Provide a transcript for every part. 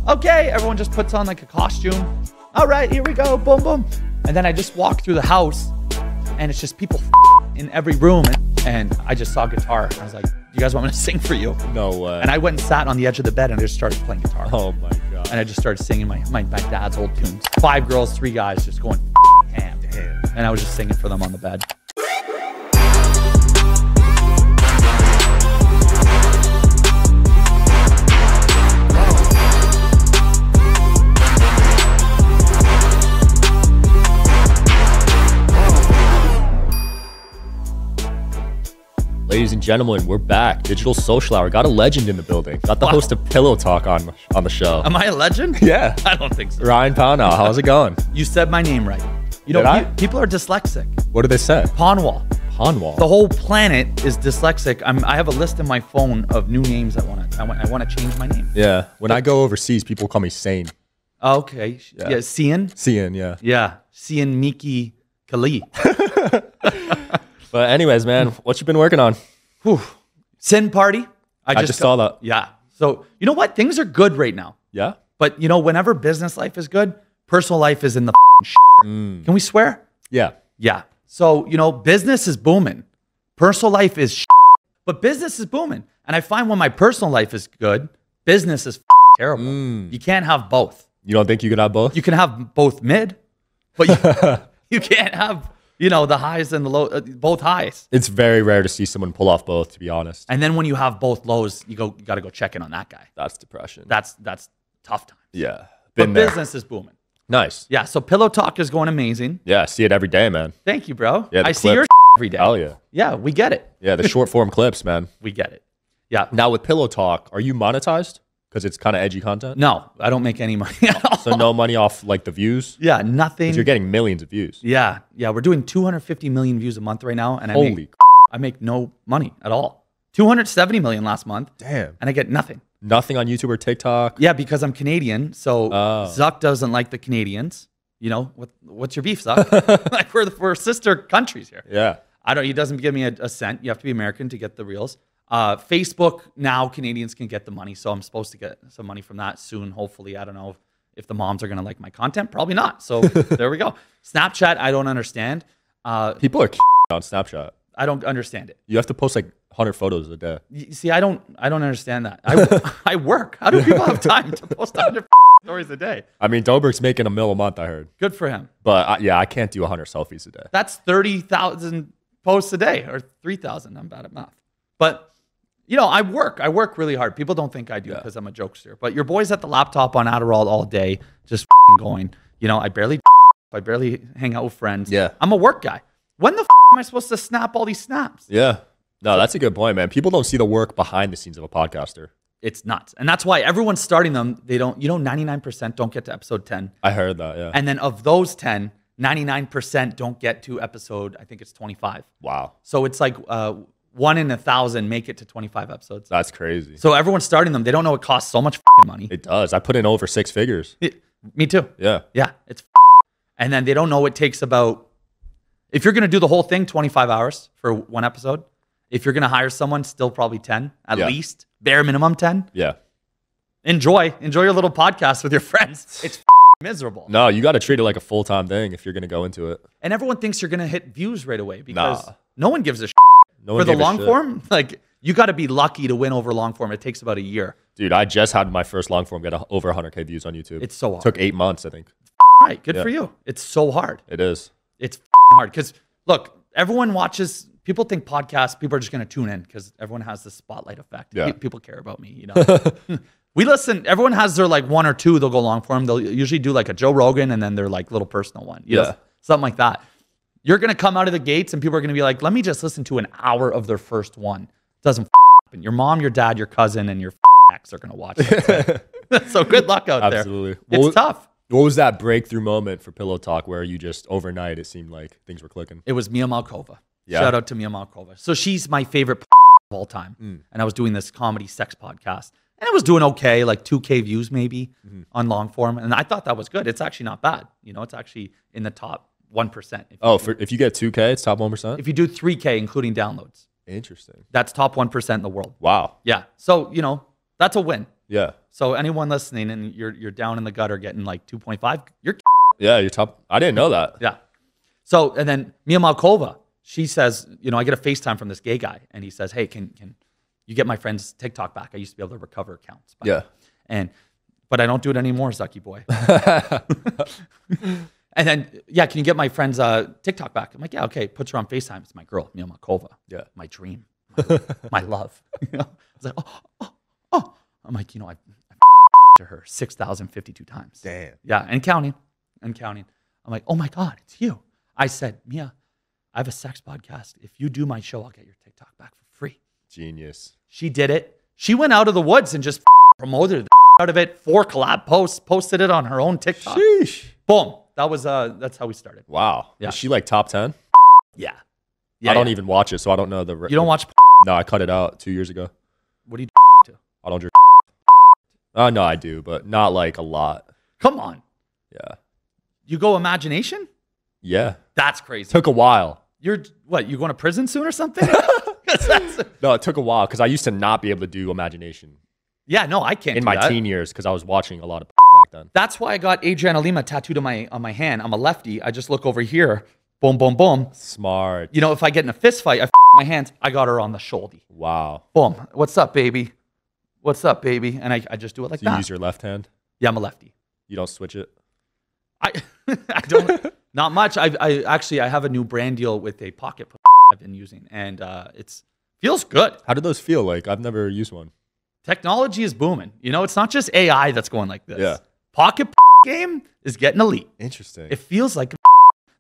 Okay, everyone just puts on like a costume. All right, here we go, boom, boom. And then I just walk through the house and it's just people in every room. And I just saw guitar. I was like, you guys want me to sing for you? No way. And I went and sat on the edge of the bed and I just started playing guitar. Oh my God. And I just started singing my dad's old tunes. 5 girls, 3 guys just going ham. Damn. And I was just singing for them on the bed. Ladies and gentlemen, we're back. Digital Social Hour. Got a legend in the building. Got the host of Pillow Talk on the show. Am I a legend? Yeah. I don't think so. Ryan Pownall, how's it going? You said my name right. You Did know, I? People are dyslexic. What did they say? Pownall. Pownall. The whole planet is dyslexic. I have a list in my phone of new names I want to change my name. Yeah. When I go overseas, people call me Sane. Okay. Yeah. Cian. Cian, yeah. Yeah. Cian Miki Kali. But anyways, man, what you been working on? Whew. Sin party. I just saw that. Yeah. So you know what? Things are good right now. Yeah. But you know, whenever business life is good, personal life is in the Can we swear? Yeah. Yeah. So, you know, business is booming. Personal life is but business is booming. And I find when my personal life is good, business is terrible. You can't have both. You don't think you could have both? You can have both mid, but you can't have, you know, the highs and the low, both highs. It's very rare to see someone pull off both, to be honest. And then when you have both lows, you got to go check in on that guy. That's depression. That's tough times. Yeah. But business is booming. Nice. Yeah. So Pillow Talk is going amazing. Yeah. See it every day, man. Thank you, bro. Yeah, I see your every day. Hell yeah. Yeah, we get it. Yeah. The short form clips, man. We get it. Yeah. Now with Pillow Talk, are you monetized? Because it's kind of edgy content? No, I don't make any money at all. So no money off like the views? Yeah, nothing. 'Cause you're getting millions of views. Yeah. We're doing 250 million views a month right now. And I make no money at all. 270 million last month. Damn. And I get nothing. Nothing on YouTube or TikTok? Yeah, because I'm Canadian. So Zuck doesn't like the Canadians. You know, what's your beef, Zuck? Like we're sister countries here. Yeah. He doesn't give me a cent. You have to be American to get the reels. Facebook, now Canadians can get the money. So I'm supposed to get some money from that soon, hopefully. I don't know if the moms are going to like my content. Probably not. So there we go. Snapchat, I don't understand. People are on Snapchat. I don't understand it. You have to post like 100 photos a day. You see, I don't understand that. I work. How do people have time to post 100 stories a day? I mean, Dobrik's making $1 million a month, I heard. Good for him. But I can't do 100 selfies a day. That's 30,000 posts a day, or 3,000. I'm bad at math. But you know, I work really hard. People don't think I do because I'm a jokester. But your boy's at the laptop on Adderall all day, just going. You know, I barely hang out with friends. Yeah. I'm a work guy. When the am I supposed to snap all these snaps? Yeah. No, that's a good point, man. People don't see the work behind the scenes of a podcaster. It's nuts. And that's why everyone's starting them. They don't, 99% don't get to episode 10. I heard that, yeah. And then of those 10, 99% don't get to episode, I think it's 25. Wow. So it's like 1 in 1,000 make it to 25 episodes. That's crazy. So everyone's starting them. They don't know it costs so much money. It does. I put in over 6 figures. Me too. Yeah. Yeah. It's and then they don't know it takes about, if you're going to do the whole thing, 25 hours for one episode. If you're going to hire someone, still probably 10 at least. Bare minimum 10. Yeah. Enjoy your little podcast with your friends. It's miserable. No, you got to treat it like a full-time thing if you're going to go into it. And everyone thinks you're going to hit views right away because no one gives a No one for the long form. Like, you got to be lucky to win over long form. It takes about a year. Dude, I just had my first long form get over 100K views on YouTube. It's so hard. Took 8 months, I think. Right. Good for you. It's so hard. It is. It's hard because, look, everyone watches. People think podcasts, people are just going to tune in because everyone has this spotlight effect. Yeah. People care about me, you know. We listen. Everyone has their like 1 or 2. They'll go long form. They'll usually do like a Joe Rogan and then their like little personal one. You know, something like that. You're going to come out of the gates and people are going to be like, let me just listen to an hour of their first one. It doesn't happen. Your mom, your dad, your cousin, and your ex are going to watch it. So good luck out there. Absolutely. It's tough. What was that breakthrough moment for Pillow Talk where you just overnight it seemed like things were clicking? It was Mia Malkova. Yeah. Shout out to Mia Malkova. So she's my favorite of all time. And I was doing this comedy sex podcast. And it was doing okay, like 2K views maybe on long form. And I thought that was good. It's actually not bad. You know, it's actually in the top 1%. If you get 2K, it's top 1%? If you do 3K, including downloads. Interesting. That's top 1% in the world. Wow. Yeah. So, you know, That's a win. Yeah. So anyone listening and you're down in the gutter getting like 2.5, you're Yeah, you're top. I didn't know that. yeah. So and then Mia Malkova, she says, you know, I get a FaceTime from this gay guy, and he says, hey, can you get my friend's TikTok back? I used to be able to recover accounts. Yeah. But I don't do it anymore, Zucky boy. And then, yeah, can you get my friend's TikTok back? I'm like, yeah, okay. Puts her on FaceTime. It's my girl, Mia Malkova. Yeah. My dream, my love. You know? I was like, oh. I'm like, you know, I to her 6,052 times. Damn. Yeah, and counting. I'm like, oh my God, it's you. I said, Mia, I have a sex podcast. If you do my show, I'll get your TikTok back for free. Genius. She did it. She went out of the woods and just promoted the out of it. 4 collab posts, posted it on her own TikTok. Sheesh. Boom. That was that's how we started. Wow. Yeah. Is she like top 10? Yeah. I don't even watch it, so I don't know the. You don't watch? No, I cut it out 2 years ago. What do you do? I don't drink. No, I do, but not like a lot. Come on. Yeah. You go imagination? Yeah. That's crazy. Took a while. You're what? You going to prison soon or something? No, it took a while because I used to not be able to do imagination Yeah, no, I can't. in do my that. teen years because I was watching a lot of back then. That's why I got Adriana Lima tattooed on my hand. I'm a lefty. I just look over here. Boom, boom, boom. Smart. You know, if I get in a fist fight, my hands. I got her on the shoulder. Wow. Boom. What's up, baby? What's up, baby? And I just do it like So that. you use your left hand? Yeah, I'm a lefty. You don't switch it? I don't. Not much. I actually have a new brand deal with a pocket I've been using, and it's feels good. How did those feel like? I've never used one. Technology is booming. You know, it's not just AI that's going like this. Yeah. Pocket game is getting elite. Interesting. It feels like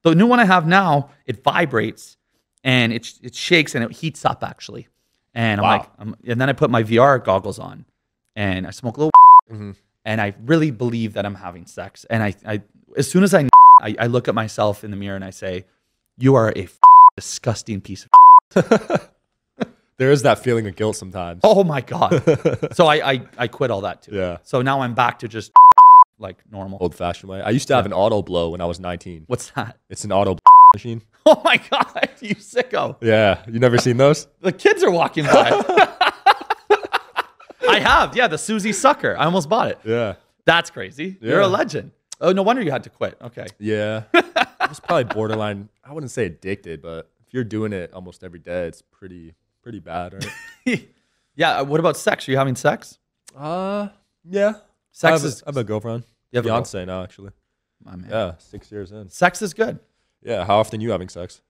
the new one I have now. It vibrates and it shakes and it heats up actually. And I'm Wow. like, and then I put my VR goggles on, and I smoke a little, and I really believe that I'm having sex. And I as soon as I look at myself in the mirror and I say, "You are a disgusting piece of." There is that feeling of guilt sometimes. Oh my God. So I quit all that too. Yeah. So now I'm back to just like normal. Old fashioned way. I used to have an auto blow when I was 19. What's that? It's an auto machine. Oh my God, you sicko. Yeah. You never seen those? The kids are walking by. I have. Yeah, the Susie Sucker. I almost bought it. Yeah. That's crazy. You're a legend. Oh, no wonder you had to quit. Okay. Yeah. I was probably borderline, I wouldn't say addicted, but if you're doing it almost every day, it's pretty bad, right? Yeah. What about sex? Are you having sex? Yeah. Sex I have a girlfriend. You have a Fiance now, actually. My man. Yeah, 6 years in. Sex is good. Yeah. How often you having sex?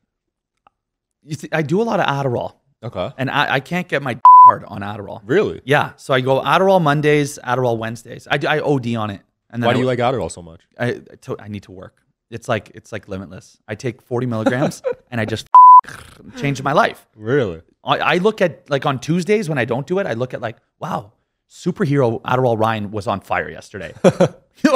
I do a lot of Adderall, Okay. and I can't get my hard on Adderall. Really? Yeah. So I go Adderall Mondays, Adderall Wednesdays. I OD on it. And then Why do you like Adderall so much? I need to work. It's like limitless. I take 40 milligrams and I just change my life. Really? I look at like on Tuesdays when I don't do it, I look at like, wow, superhero Adderall Ryan was on fire yesterday.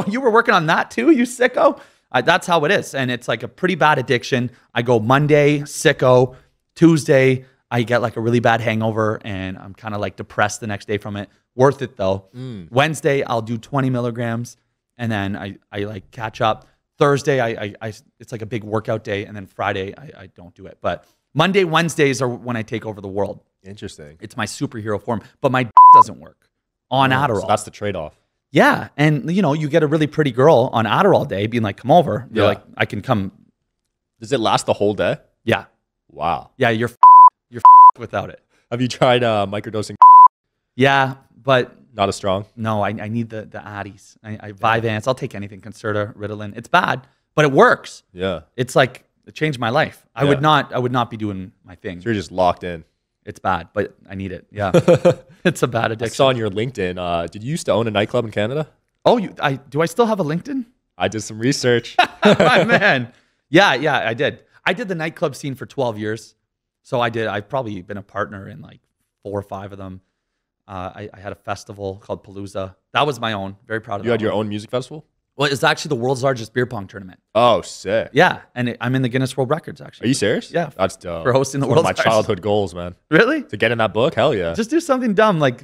You were working on that too, you sicko? That's how it is. And it's like a pretty bad addiction. I go Monday, sicko. Tuesday, I get like a really bad hangover and I'm kind of like depressed the next day from it. Worth it though. Wednesday, I'll do 20 milligrams and then I like catch up. Thursday, I it's like a big workout day. And then Friday, I don't do it. But Monday, Wednesdays are when I take over the world. Interesting. It's my superhero form. But my doesn't work on Adderall. So that's the trade-off. Yeah. And, you know, you get a really pretty girl on Adderall day being like, come over. You're like, I can come. Does it last the whole day? Yeah. Wow. Yeah, you're without it. Have you tried microdosing? Yeah, but Not as strong? no, I need the Addies. I Vyvanse. I'll take anything. Concerta, Ritalin. It's bad, but it works. Yeah. It's like it changed my life. I would not be doing my thing. So you're just locked in. It's bad, but I need it. Yeah. It's a bad I addiction. saw on your LinkedIn, did you used to own a nightclub in Canada? Oh, do I still have a LinkedIn? I did some research. My man. Yeah, I did. I did the nightclub scene for 12 years. So I've probably been a partner in like 4 or 5 of them. I had a festival called Palooza. That was my own. Very proud of You that had your one. own music festival? Well, it's actually the world's largest beer pong tournament. Oh, sick. Yeah, and I'm in the Guinness World Records actually. Are you serious? Yeah. That's dope. For hosting the It's one of world's my largest. childhood goals, man. Really? To get in that book? Hell yeah. Just do something dumb like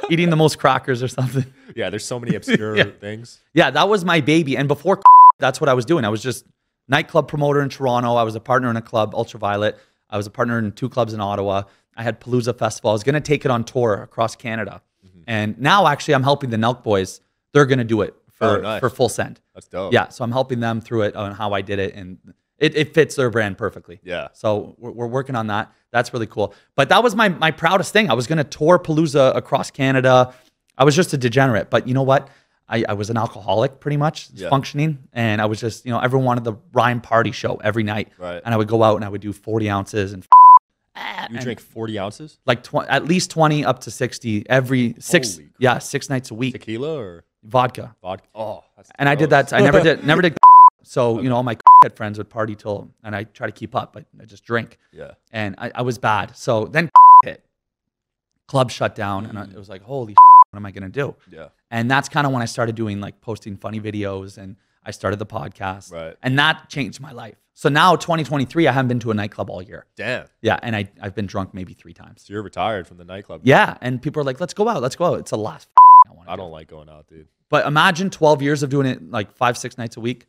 eating the most crackers or something. Yeah, there's so many obscure things. Yeah, that was my baby. And before that's what I was doing. I was just nightclub promoter in Toronto. I was a partner in a club, Ultraviolet. I was a partner in 2 clubs in Ottawa. I had Palooza Festival. I was going to take it on tour across Canada. And now actually I'm helping the Nelk boys. They're going to do it for full send. That's dope. Yeah. So I'm helping them through it on how I did it. And it fits their brand perfectly. Yeah. So we're working on that. That's really cool. But that was my proudest thing. I was going to tour Palooza across Canada. I was just a degenerate. But you know what? I was an alcoholic pretty much, functioning. And I was just, everyone wanted the Ryan party show every night. Right. And I would go out and I would do 40 ounces and you drink 40 ounces? Like at least 20 up to 60 every 6 nights a week. Tequila or vodka? Vodka. Oh, that's and gross. I did that. I never did. So, all my head friends would party till, and I try to keep up, but I just drink. Yeah. And I was bad. So then hit. Club shut down, and it was like, holy what am I going to do? Yeah. And that's kind of when I started doing like posting funny videos, and I started the podcast. Right. And that changed my life. So now 2023, I haven't been to a nightclub all year. Damn. Yeah. And I've been drunk maybe 3 times. So you're retired from the nightclub. Yeah. And people are like, let's go out. Let's go out. It's the last I don't like going out, dude. But imagine 12 years of doing it like 5-6 nights a week,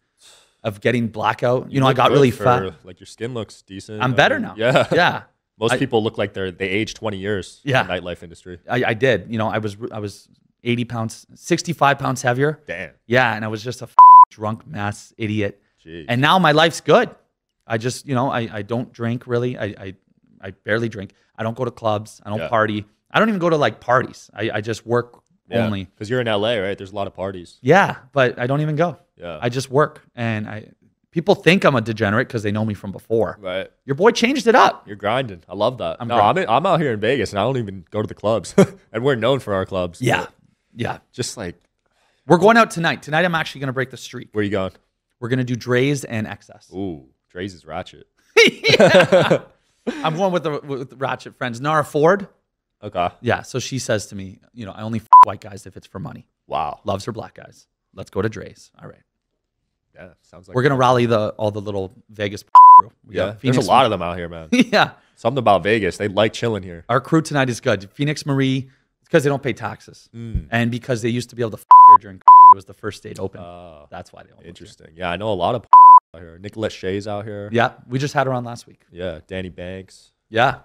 of getting blackout. I got really fat. Like your skin looks decent. I'm better now. Yeah. Yeah. Most people look like they aged 20 years in the nightlife industry. I did. I was 80 pounds, 65 pounds heavier. Damn. Yeah. And I was just a drunk mess, idiot. Jeez. And now my life's good. I just, I don't drink really. I barely drink. I don't go to clubs. I don't party. I don't even go to like parties. I just work only. Because you're in LA, right? There's a lot of parties. Yeah. But I don't even go. Yeah. I just work. And people think I'm a degenerate because they know me from before. Right. Your boy changed it up. You're grinding. I love that. I'm out here in Vegas and I don't even go to the clubs. And we're known for our clubs. Yeah. Yeah. Just like. We're going out tonight. Tonight I'm actually going to break the streak. Where are you going? We're going to do Dre's and Excess. Ooh, Dre's is ratchet. Yeah. I'm going with the ratchet friends. Nara Ford. Okay. Yeah. So she says to me, I only white guys if it's for money. Wow. Loves her black guys. Let's go to Dre's. All right. Yeah. Sounds like we're going to rally all the little Vegas crew. There's a lot of them out here, man. Yeah. Something about Vegas. They like chilling here. Our crew tonight is good. Phoenix Marie. It's because they don't pay taxes. And because they used to be able to here during it was the first state open. That's why they don't. Interesting. Yeah, I know a lot of out here. Nicolette Shay's out here. Yeah, we just had her on last week. Yeah, Danny Banks. Yeah.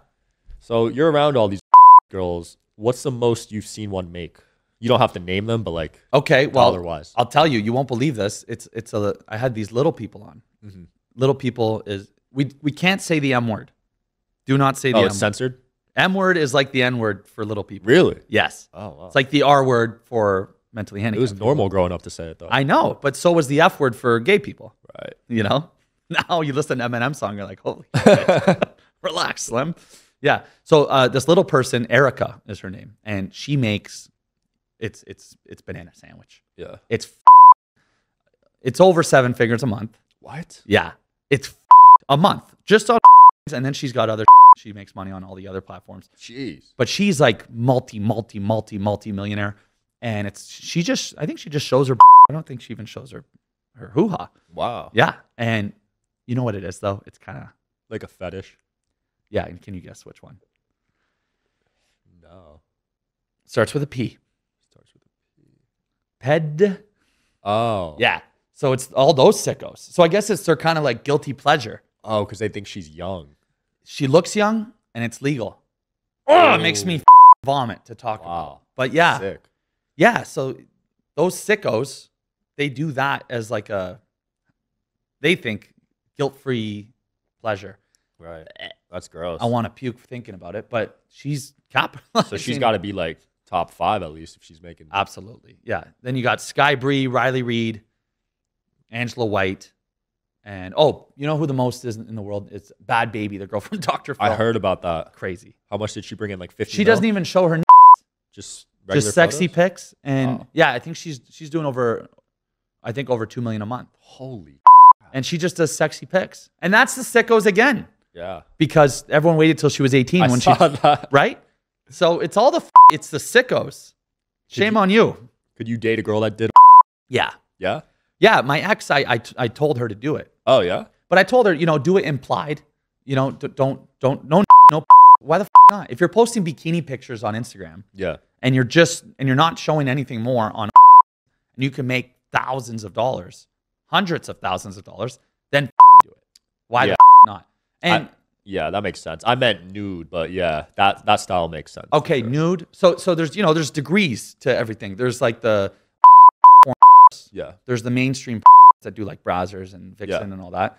So you're around all these girls. What's the most you've seen one make? You don't have to name them, but like dollar-wise. I'll tell you. You won't believe this. I had these little people on. Little people is we can't say the M word. Do not say the M word. It's censored? M word is like the N word for little people. Really? Yes. Oh, wow. It's like the R word for mentally handicapped. It was normal growing up to say it, though. I know, but so was the F word for gay people. Right. Now you listen to Eminem song, you're like, holy shit. Relax, Slim. Yeah. So this little person, Erica is her name, and she makes it's banana sandwich. Yeah. It's over 7 figures a month. What? Yeah. It's a month just on, and then she's got other. She makes money on all the other platforms. Jeez. But she's like multi-millionaire. And I think she just shows her. I don't think she even shows her hoo-ha. Wow. Yeah. And you know what it is, though? It's kind of like a fetish. Yeah. And can you guess which one? No. Starts with a P. Starts with a P. Ped. Oh. Yeah. So it's all those sickos. So I guess it's their kind of like guilty pleasure. Oh, because they think she's young. She looks young and it's legal. Oh, it makes me vomit to talk about. But yeah. Sick. Yeah. So those sickos, they do that as like they think guilt-free pleasure. Right. That's gross. I want to puke thinking about it, but she's capitalizing. So she's got to be like top 5 at least if she's making. Absolutely. Yeah. Then you got Sky Bree, Riley Reid, Angela White. And you know who the most is in the world? It's Bad Baby, the girl from Dr. Phil. I heard about that. Crazy. How much did she bring in? Like 50. She doesn't even show her. Just sexy photos? pics, and yeah, I think she's doing over 2 million a month. Holy. And she just does sexy pics, and that's the sickos again. Yeah. Because everyone waited till she was 18 when she that. Right. So it's all it's the sickos. Shame on you. Could you date a girl that did? Yeah. Yeah. Yeah, my ex, I told her to do it. Oh yeah. But I told her, do it implied. Don't no. Why the not? If you're posting bikini pictures on Instagram, yeah, and you're not showing anything more on, and you can make thousands of dollars, hundreds of thousands of dollars, then do it. Why the not? And Yeah, that makes sense. I meant nude, but yeah, that style makes sense. Okay, nude. So there's there's degrees to everything. There's like the porn. Yeah. There's the mainstream that do like Brazzers and Vixen and all that.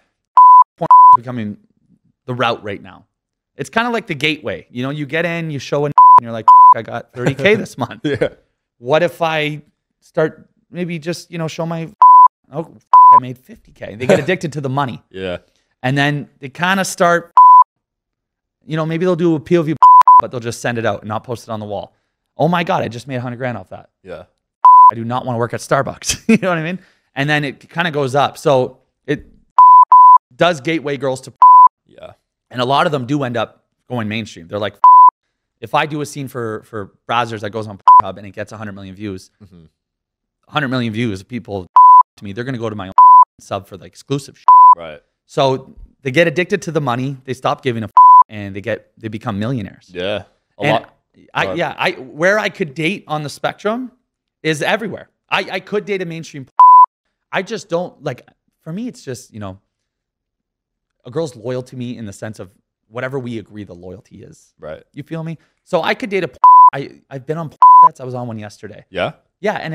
Porn is becoming the route right now. It's kind of like the gateway. You get in, you show and you're like, I got 30K this month. Yeah. What if I start maybe just show my I made 50K. They get addicted to the money. Yeah. And then they kind of start, maybe they'll do a POV, but they'll just send it out and not post it on the wall. Oh my God, I just made 100 grand off that. Yeah. I do not want to work at Starbucks. You know what I mean? And then it kind of goes up. So it does gateway girls to. Yeah. And a lot of them do end up going mainstream. They're like, if I do a scene for Brazzers that goes on Pornhub and it gets 100 million views, 100 million views, people to me, they're going to go to my own sub for the exclusive shit. Right. So they get addicted to the money. They stop giving a and they become millionaires. Yeah. Where I could date on the spectrum is everywhere. I could date a mainstream. I just don't like, for me, it's just, a girl's loyal to me in the sense of whatever we agree the loyalty is. Right. You feel me? So I could date a I've been on sets. I was on one yesterday. Yeah? Yeah, and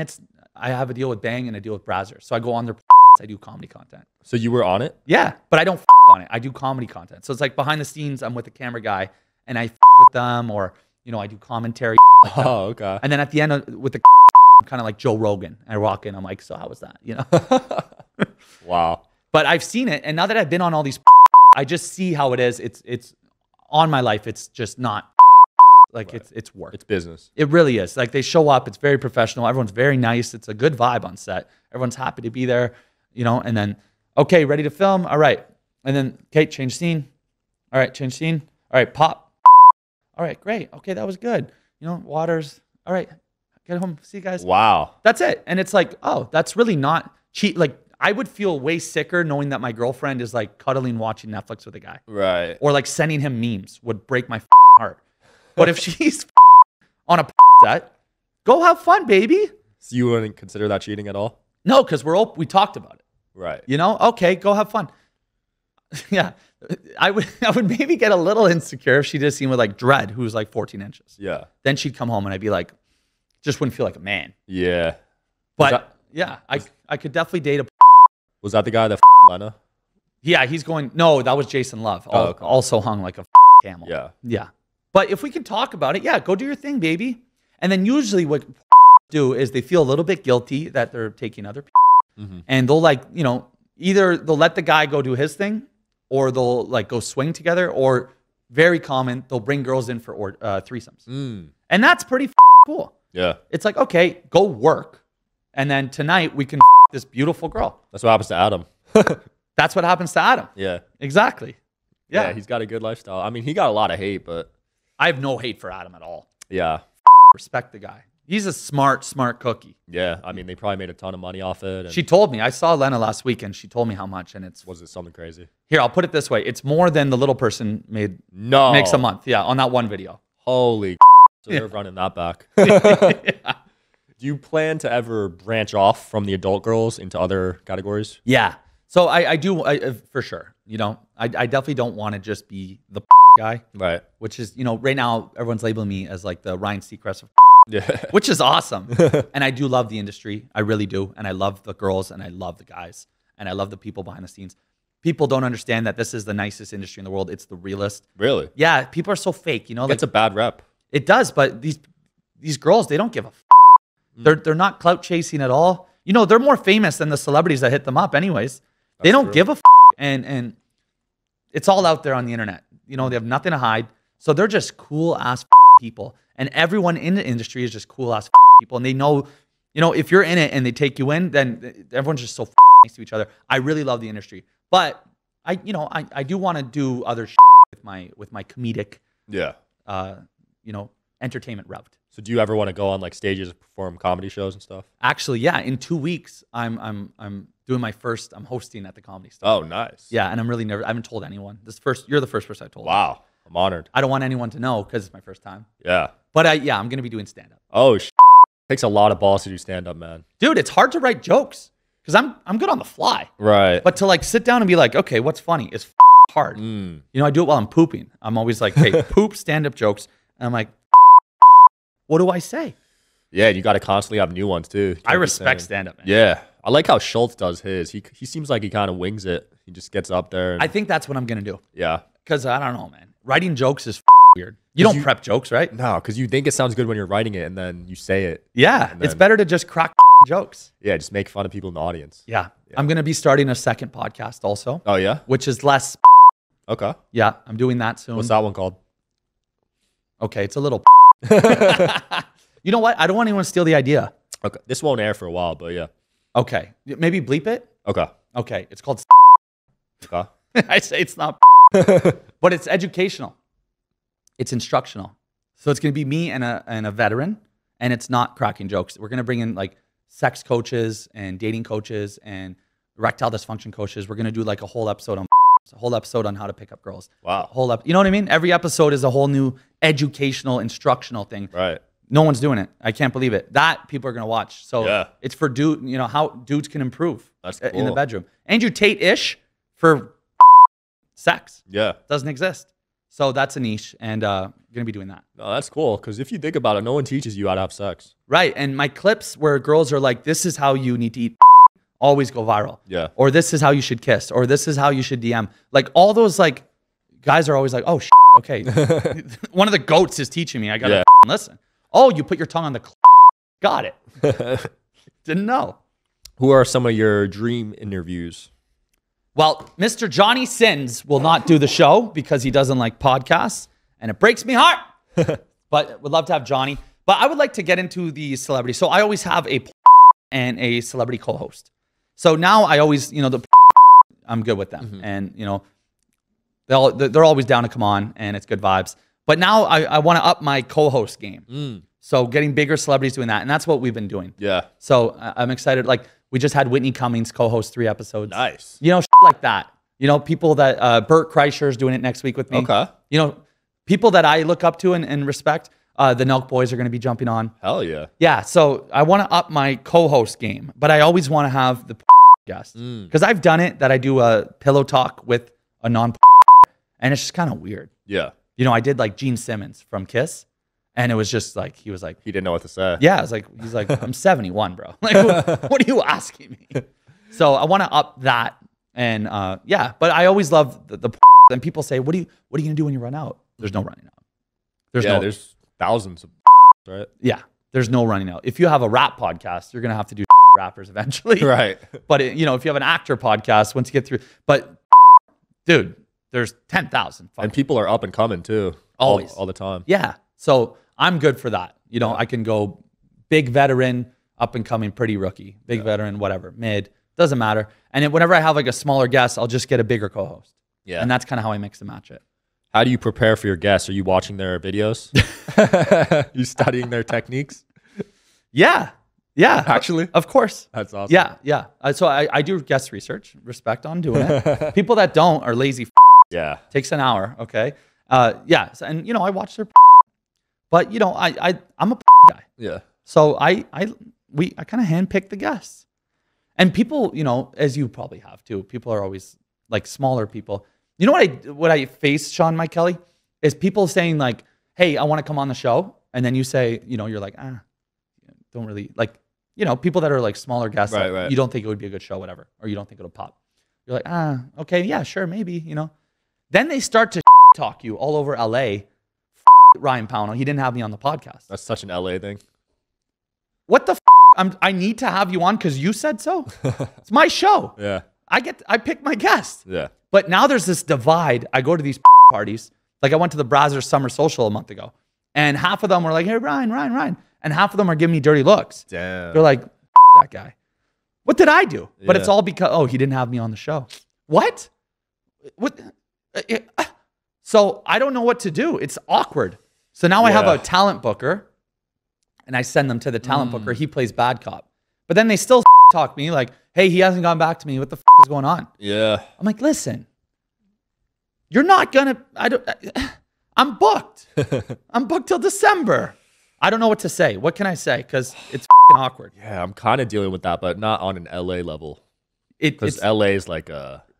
I have a deal with Bang and a deal with Brazzers. So I go on their I do comedy content. So you were on it? Yeah, but I don't on it. I do comedy content. So it's like behind the scenes, I'm with the camera guy and I with them, or, I do commentary. Like oh, okay. And then at the end with the I'm kind of like Joe Rogan. I walk in, I'm like, so how was that? Wow. But I've seen it. And now that I've been on all these, I just see how it is. It's on my life. It's just not like right. it's work. It's business. It really is. Like they show up. It's very professional. Everyone's very nice. It's a good vibe on set. Everyone's happy to be there, and then, okay, ready to film. All right. And then, okay, change scene. All right, change scene. All right, pop. All right, great. Okay, that was good. Waters. All right, get home. See you guys. Wow. That's it. And it's like, oh, that's really not cheat. Like I would feel way sicker knowing that my girlfriend is like cuddling, watching Netflix with a guy. Right. Or like sending him memes would break my heart. But if she's on a set, go have fun, baby. So you wouldn't consider that cheating at all? No, because we talked about it. Right. Okay, go have fun. Yeah. I would maybe get a little insecure if she did a scene with like Dredd, who's like 14 inches. Yeah. Then she'd come home and I'd be like, just wouldn't feel like a man. Yeah. But yeah, I could definitely date a. Was that the guy that Lena? Yeah, he's going. No, that was Jason Love. Okay. Also hung like a camel. Yeah. Yeah. But if we can talk about it, yeah, go do your thing, baby. And then usually what do is they feel a little bit guilty that they're taking other people. And they'll like, either they'll let the guy go do his thing or they'll like go swing together, or very common, they'll bring girls in for threesomes. And that's pretty cool. Yeah. It's like, okay, go work. And then tonight we can this beautiful girl. That's what happens to Adam. That's what happens to Adam. Yeah. Exactly. Yeah. He's got a good lifestyle. I mean, he got a lot of hate, but I have no hate for Adam at all. Yeah. Respect the guy. He's a smart cookie. Yeah. I mean, they probably made a ton of money off it. And she told me. I saw Lena last week, and she told me how much. And was it something crazy? Here, I'll put it this way: it's more than the little person makes a month. Yeah, on that one video. Holy. So they're running that back. Yeah. Do you plan to ever branch off from the adult girls into other categories? Yeah. So I do for sure. I definitely don't want to just be the guy. Right. Which is, right now everyone's labeling me as like the Ryan Seacrest of yeah. Which is awesome. And I do love the industry. I really do. And I love the girls and I love the guys and I love the people behind the scenes. People don't understand that this is the nicest industry in the world. It's the realest. Really? Yeah. People are so fake, It's a bad rep. It does, but these girls, they don't give a They're not clout chasing at all. They're more famous than the celebrities that hit them up anyways. They don't give a and it's all out there on the internet. They have nothing to hide. So they're just cool ass people. And everyone in the industry is just cool ass people. And they know, if you're in it and they take you in, then everyone's just so nice to each other. I really love the industry. But I do want to do other with my comedic entertainment route. So do you ever want to go on like stages and perform comedy shows and stuff? Actually, yeah. In 2 weeks, I'm doing my first. I'm hosting at the Comedy Store. Oh, nice. Yeah, and I'm really nervous. I haven't told anyone. You're the first person I told. Wow, I'm honored. I don't want anyone to know because it's my first time. Yeah. But I'm gonna be doing stand up. Oh, takes a lot of balls to do stand up, man. Dude, it's hard to write jokes because I'm good on the fly. Right. But to like sit down and be like, okay, what's funny is hard. You know, I do it while I'm pooping. I'm always like, hey, poop stand-up jokes. And I'm like, what do I say? Yeah, you got to constantly have new ones too. I respect stand-up, man. Yeah. I like how Schultz does his. He seems like he kind of wings it. He just gets up there. And, I think that's what I'm going to do. yeah. Because I don't know, man. Writing jokes is weird. You don't prep jokes, right? No, because you think it sounds good when you're writing it and then you say it. Yeah. It's better to just crack jokes. Yeah, just make fun of people in the audience. Yeah. I'm going to be starting a second podcast also. Oh, yeah? Which is less. Okay. Yeah. I'm doing that soon. What's that one called? Okay. It's a little. You know what? I don't want anyone to steal the idea. Okay. This won't air for a while, but yeah. Okay. Maybe bleep it. Okay. Okay. It's called. Okay. I say it's not. But it's educational. It's instructional. So it's going to be me and a veteran, and it's not cracking jokes. We're going to bring in like sex coaches and dating coaches and erectile dysfunction coaches. We're going to do like a whole episode on how to pick up girls. Wow. You know what I mean? Every episode is a whole new educational, instructional thing. Right. No one's doing it. I can't believe it. That people are going to watch. So yeah. It's for how dudes can improve in the bedroom. Andrew Tate-ish for sex. Yeah. Doesn't exist. So that's a niche, and going to be doing that. No, that's cool, because if you think about it, no one teaches you how to have sex. Right, and my clips where girls are like, this is how you need to eat, always go viral. Yeah. Or this is how you should kiss, or this is how you should DM. Like, all those, like, guys are always like, oh, okay. One of the goats is teaching me. I got to listen. Oh, you put your tongue on the got it. Didn't know. Who are some of your dream interviews? Well, Mr. Johnny Sins will not do the show because he doesn't like podcasts, and it breaks me heart. But would love to have Johnny. But I would like to get into the celebrity. So I always have and a celebrity co-host. So now I always, I'm good with them. And, they're always down to come on, and it's good vibes. But now I want to up my co-host game. So getting bigger celebrities doing that, and that's what we've been doing. Yeah. So I'm excited. Like, we just had Whitney Cummings co-host 3 episodes. Nice. Like that. People that Bert Kreischer's doing it next week with me. Okay. People that I look up to and respect. The Nelk Boys are going to be jumping on. Hell yeah. Yeah. So I want to up my co-host game, but I always want to have the guest because I've done it that I do a pillow talk with a non and it's just kind of weird. Yeah. I did like Gene Simmons from Kiss. And it was just like, he was like, he didn't know what to say. Yeah, he's like, I'm 71, bro. Like, what are you asking me? So I want to up that, and but I always love the and people say, what are you gonna do when you run out? There's no running out. There's thousands of right. Yeah, there's no running out. If you have a rap podcast, you're gonna have to do rappers eventually, right? But if you have an actor podcast, once you get through, but dude, there's 10,000, and people are up and coming too, always, all the time. Yeah, so I'm good for that. I can go big veteran, up and coming, pretty rookie, big veteran, whatever, mid, doesn't matter. And then whenever I have like a smaller guest, I'll just get a bigger co-host. Yeah. And that's kind of how I mix and match it. How do you prepare for your guests? Are you watching their videos? You studying their techniques? Yeah. Yeah. Actually? Of course. That's awesome. Yeah. Yeah. So I do guest research, respect on doing it. People that don't are lazy. Yeah. Takes an hour. Okay. Yeah. And I watch their but I'm a guy. Yeah. So I kind of handpick the guests. And people, as you probably have too, people are always like smaller people. You know what I face, Sean Mike Kelly, is people saying like, hey, I want to come on the show. And then you say, you're like, don't really like, people that are like smaller guests, right. You don't think it would be a good show, whatever, or you don't think it'll pop. You're like, okay, yeah, sure, maybe, Then they start to talk you all over LA. Ryan Pownall, he didn't have me on the podcast. That's such an LA thing. What the I need to have you on because you said so. It's my show. Yeah. I pick my guests. Yeah. But now there's this divide. I go to these parties. Like I went to the Brazzers Summer Social a month ago. And half of them were like, hey, Ryan. And half of them are giving me dirty looks. Damn. They're like, that guy. What did I do? But it's all because, he didn't have me on the show. What? So I don't know what to do. It's awkward. So now I have a talent booker and I send them to the talent booker. He plays bad cop. But then they still talk me like, hey, he hasn't gone back to me. What the is going on? Yeah. I'm like, listen, you're not going to, I'm booked. I'm booked till December. I don't know what to say. What can I say? Because it's awkward. Yeah, I'm kind of dealing with that, but not on an LA level. Because LA is like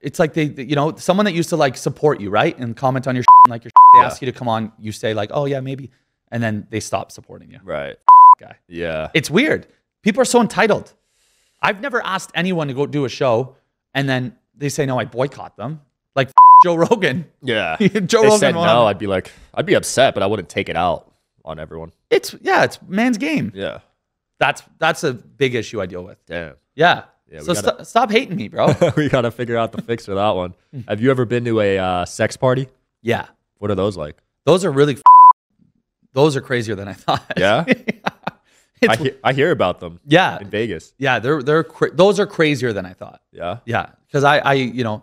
It's like you know, someone that used to like support you, right? And comment on your like your they ask you to come on, you say like, oh yeah, maybe. And then they stop supporting you. Right. Guy. Yeah. It's weird. People are so entitled. I've never asked anyone to go do a show and then they say, no, I boycott them. Like Joe Rogan. Yeah. Joe Rogan said no, I'd be upset, but I wouldn't take it out on everyone. It's man's game. Yeah. That's a big issue I deal with. Damn. Yeah. So stop hating me, bro. We got to figure out the fix for that one. Have you ever been to a sex party? Yeah. What are those like? Those are really, those are crazier than I thought. Yeah? I hear about them. Yeah. In Vegas. Yeah. Those are crazier than I thought. Yeah. Yeah. Because you know,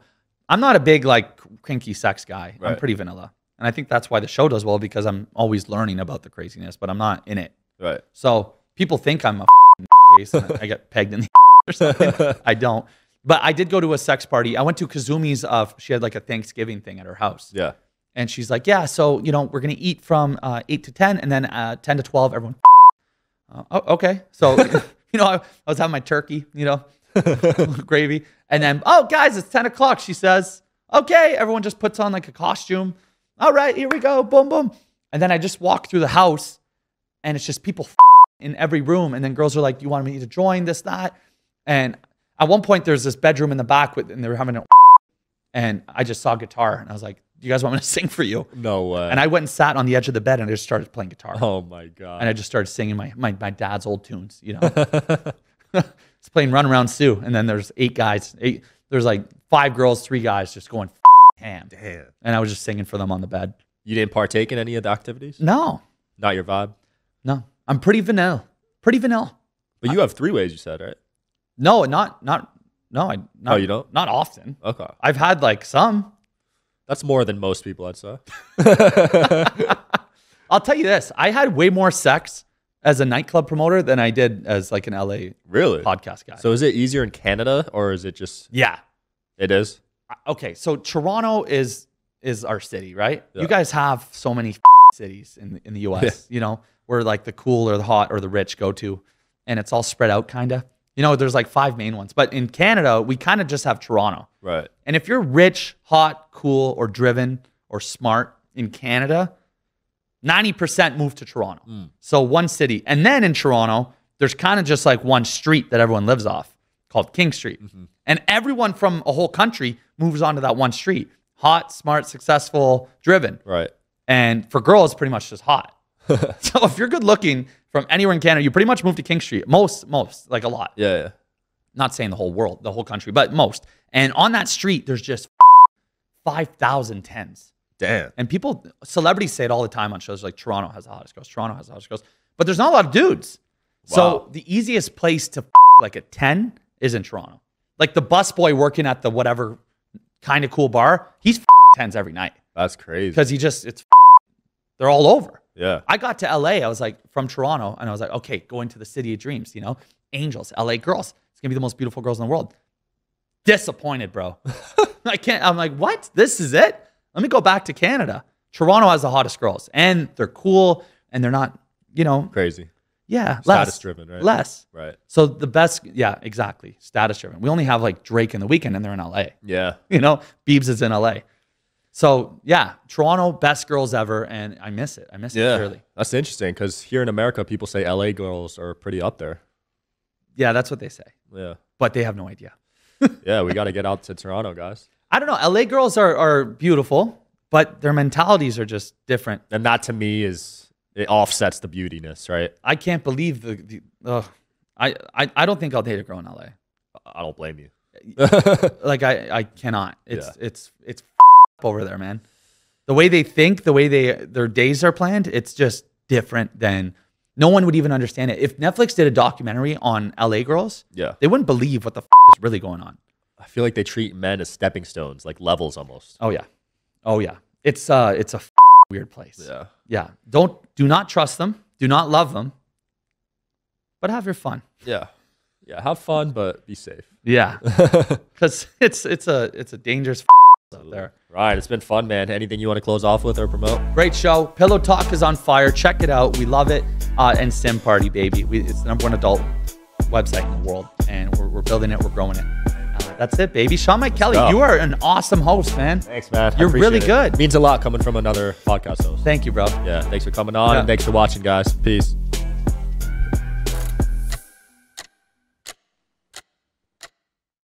I'm not a big like kinky sex guy. Right. I'm pretty vanilla. And I think that's why the show does well, because I'm always learning about the craziness, but I'm not in it. Right. So people think I'm a case and I get pegged in the or something. I don't. But I did go to a sex party. I went to Kazumi's. She had like a Thanksgiving thing at her house. Yeah. And she's like, yeah, so, you know, we're going to eat from 8 to 10 and then 10 to 12, everyone. Okay. So, you know, I was having my turkey, you know, gravy. And then, oh, guys, it's 10 o'clock. She says, okay. Everyone just puts on like a costume. All right, here we go. Boom, boom. And then I just walk through the house and it's just people in every room. And then girls are like, you want me to join this, that? And at one point there's this bedroom in the back and they were having and I just saw a guitar and I was like, do you guys want me to sing for you? No way. And I went and sat on the edge of the bed and I just started playing guitar. Oh my God. And I just started singing my dad's old tunes, you know. It's playing Run Around Sue. And then there's 8 guys. There's like 5 girls, 3 guys just going ham. Damn. And I was just singing for them on the bed. You didn't partake in any of the activities? No. Not your vibe? No. I'm pretty vanilla. Pretty vanilla. But you have 3 ways, you said, right? No, not oh, you don't? Not often. Okay. I've had like some. That's more than most people, I'd say. I'll tell you this. I had way more sex as a nightclub promoter than I did as like an LA podcast guy. So is it easier in Canada or is it just... Yeah. It is? Okay. So Toronto is our city, right? Yeah. You guys have so many cities in the US, yeah. You know, where like the cool or the hot or the rich go to, and it's all spread out kind of. You know, there's like 5 main ones. But in Canada, we kind of just have Toronto. Right. And if you're rich, hot, cool, or driven, or smart in Canada, 90% move to Toronto. So one city. And then in Toronto, there's kind of just like one street that everyone lives off called King Street. And everyone from a whole country moves onto that one street. Hot, smart, successful, driven. Right. And for girls, pretty much just hot. So if you're good looking from anywhere in Canada, you pretty much move to King Street. Most, like a lot. Yeah. Not saying the whole world, the whole country, but most. And on that street, there's just 5,000 tens. Damn. And celebrities say it all the time on shows like Toronto has the hottest girls, Toronto has the hottest girls. But there's not a lot of dudes. Wow. So the easiest place to like a 10 is in Toronto. Like the busboy working at the whatever kind of cool bar, he's 10s every night. That's crazy. Because they're all over. Yeah. I got to LA, I was like, from Toronto, and I was like, okay, go into the city of dreams, you know? Angels, LA girls. It's gonna be the most beautiful girls in the world. Disappointed, bro. I'm like, what? This is it? Let me go back to Canada. Toronto has the hottest girls, and they're cool, and they're not, you know. Crazy. Yeah. Status driven, right? Less. Right. So the best, yeah, exactly. Status driven. We only have like Drake in the weekend, and they're in LA. Yeah. You know, Biebs is in LA. So yeah, Toronto, best girls ever, and I miss it. I miss it clearly. That's interesting because here in America, people say LA girls are pretty up there. Yeah, that's what they say. Yeah. But they have no idea. Yeah, we got to get out to Toronto, guys. I don't know. LA girls are beautiful, but their mentalities are just different. And that to me it offsets the beautiness, right? I can't believe I don't think I'll date a girl in LA. I don't blame you. Like I cannot. It's over there, man. The way they think, the way their days are planned, it's just different than no one would even understand it. If Netflix did a documentary on LA girls, they wouldn't believe what the is really going on. I feel like they treat men as stepping stones, like levels almost. Oh yeah. It's a weird place. Yeah. Do not trust them. Do not love them. But have your fun. Yeah. Have fun, but be safe. Yeah. Because it's a dangerous out there. Right. It's been fun, man. Anything you want to close off with or promote? Great show. Pillow Talk is on fire. Check it out. We love it. And Sim Party, baby. It's the #1 adult website in the world. And we're building it. We're growing it. That's it, baby. Sean Mike Kelly, go. you are an awesome host, man. Thanks, man. You're really good. Means a lot coming from another podcast host. Thank you, bro. Yeah, thanks for coming on, and thanks for watching, guys. Peace.